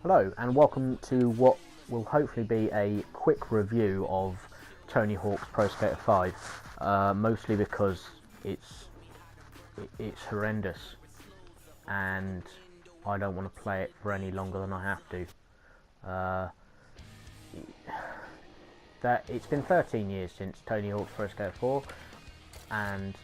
Hello and welcome to what will hopefully be a quick review of Tony Hawk's Pro Skater 5, mostly because it's horrendous and I don't want to play it for any longer than I have to. It's been 13 years since Tony Hawk's Pro Skater 4, and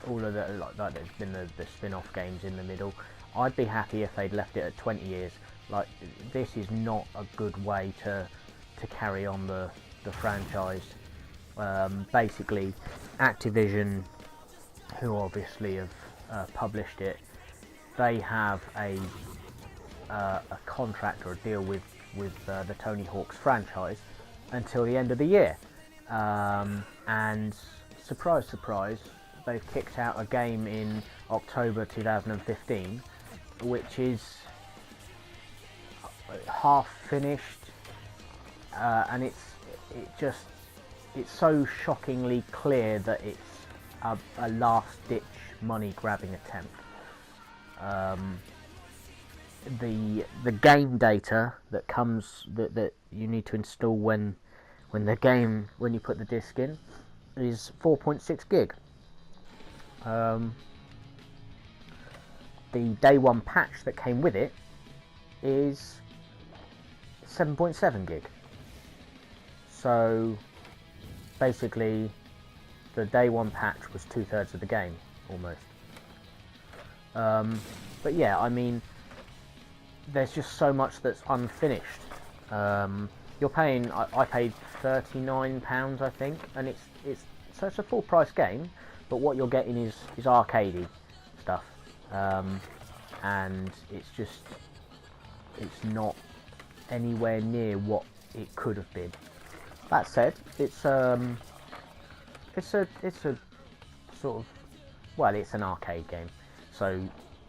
all of the there's been the spin-off games in the middle. I'd be happy if they'd left it at 20 years. Like, this is not a good way to carry on the franchise. Basically, Activision, who obviously have published it, they have a contract or a deal with the Tony Hawk's franchise until the end of the year. And surprise, surprise, they've kicked out a game in October 2015, which is half finished, and it's so shockingly clear that it's a last-ditch money-grabbing attempt. The game data that comes that you need to install when you put the disc in is 4.6 gig. The day one patch that came with it is 7.7 gig. So basically the day one patch was 2/3 of the game almost. But yeah, I mean, there's just so much that's unfinished. You're paying, I paid £39 I think, and it's a full price game, but what you're getting is arcadey stuff, and it's not anywhere near what it could have been. That said, it's a sort of, well, it's an arcade game, so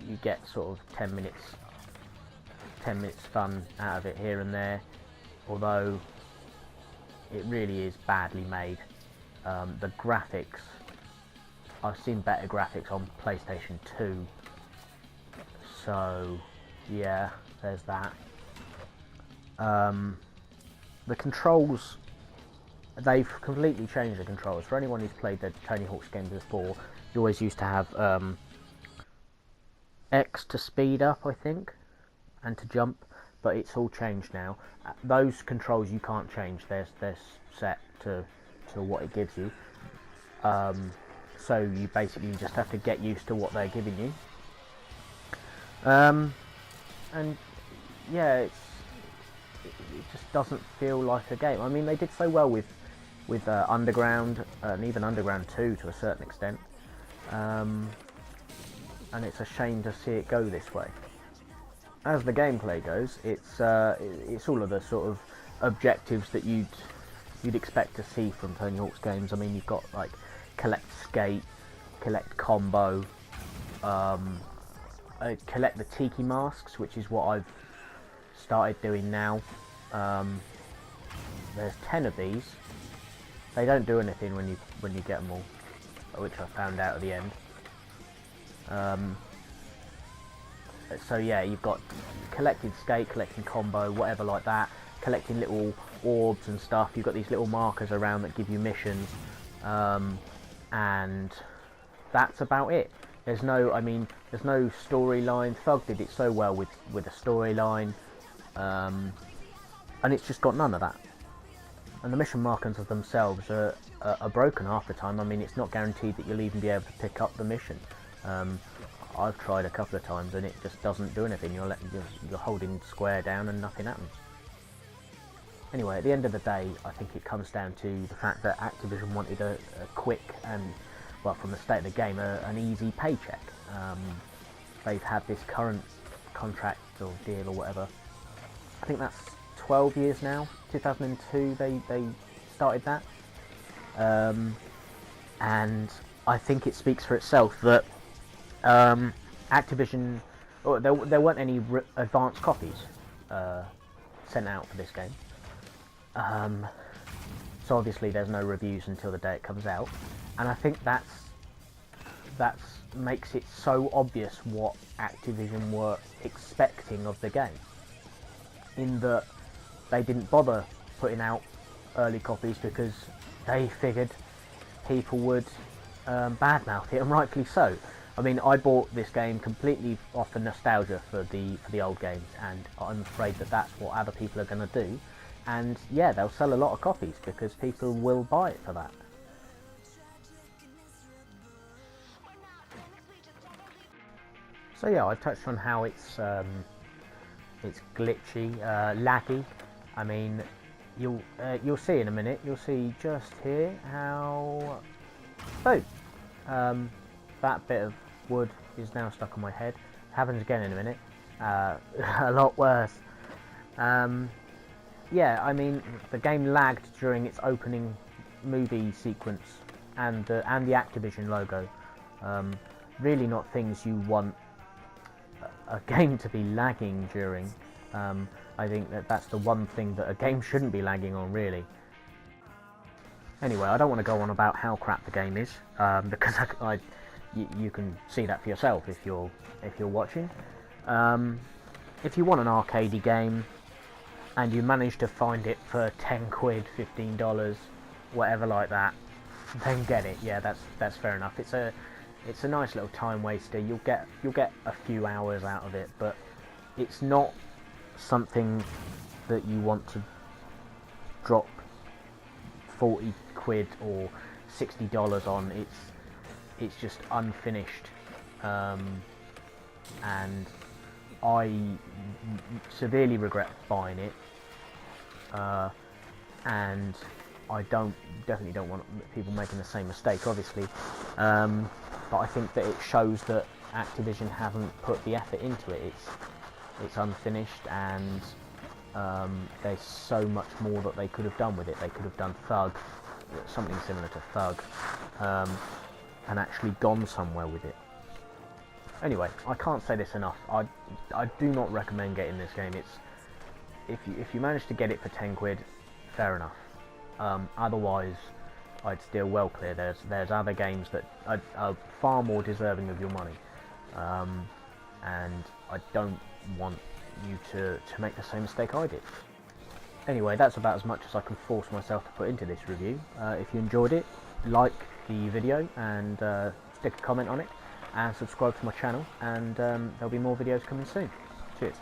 you get sort of 10 minutes fun out of it here and there, although it really is badly made. The graphics, I've seen better graphics on PlayStation 2, so yeah, there's that. The controls, they've completely changed the controls. For anyone who's played the Tony Hawk's games before, you always used to have X to speed up, I think, and to jump, but it's all changed now. Those controls you can't change. They're set to what it gives you. So you basically just have to get used to what they're giving you. And yeah, it just doesn't feel like a game. I mean, they did so well with Underground, and even Underground 2 to a certain extent. And it's a shame to see it go this way. As the gameplay goes, it's all of the sort of objectives that you'd expect to see from Tony Hawk's games. I mean, you've got like collect skate, collect combo, collect the tiki masks, which is what I've started doing now. There's 10 of these. They don't do anything when you get them all, which I found out at the end. So yeah, you've got collected skate, collecting combo, whatever like that, collecting little orbs and stuff. You've got these little markers around that give you missions, and that's about it. There's no storyline. Thug did it so well with a storyline, and it's just got none of that. And the mission markers of themselves are broken half the time. I mean, it's not guaranteed that you'll even be able to pick up the mission. I've tried a couple of times and it just doesn't do anything. You're holding square down and nothing happens. Anyway, at the end of the day, I think it comes down to the fact that Activision wanted a quick and, well, from the state of the game, an easy paycheck. They've had this current contract or deal or whatever. I think that's 12 years now. 2002 they started that. And I think it speaks for itself that Activision, there weren't any advanced copies sent out for this game. So obviously there's no reviews until the day it comes out, and I think that's makes it so obvious what Activision were expecting of the game. in that they didn't bother putting out early copies because they figured people would badmouth it, and rightfully so. I mean, I bought this game completely off the nostalgia for the old games, and I'm afraid that that's what other people are going to do. And yeah, they'll sell a lot of copies because people will buy it for that. So yeah, I touched on how it's glitchy, laggy. I mean, you'll see in a minute. You'll see just here how, boom, that bit of wood is now stuck on my head. Happens again in a minute. A lot worse. Yeah, I mean, the game lagged during its opening movie sequence, and the Activision logo. Really not things you want a game to be lagging during. I think that's the one thing that a game shouldn't be lagging on, really. Anyway, I don't want to go on about how crap the game is, because you can see that for yourself if you're watching. If you want an arcadey game and you manage to find it for 10 quid, $15, whatever like that, then get it. Yeah, that's fair enough. It's a nice little time waster. You'll get a few hours out of it, but it's not something that you want to drop 40 quid or $60 on. It's just unfinished, and I severely regret buying it, and I definitely don't want people making the same mistake, obviously, but I think that it shows that Activision haven't put the effort into it. It's unfinished, and there's so much more that they could have done with it. They could have done Thug, something similar to Thug, and actually gone somewhere with it. Anyway, I can't say this enough. I do not recommend getting this game. If you manage to get it for 10 quid, fair enough. Otherwise, I'd steer well clear. There's other games that are far more deserving of your money, and I don't want you to make the same mistake I did. Anyway, that's about as much as I can force myself to put into this review. If you enjoyed it, like the video and stick a comment on it, and subscribe to my channel, and there'll be more videos coming soon. Cheers.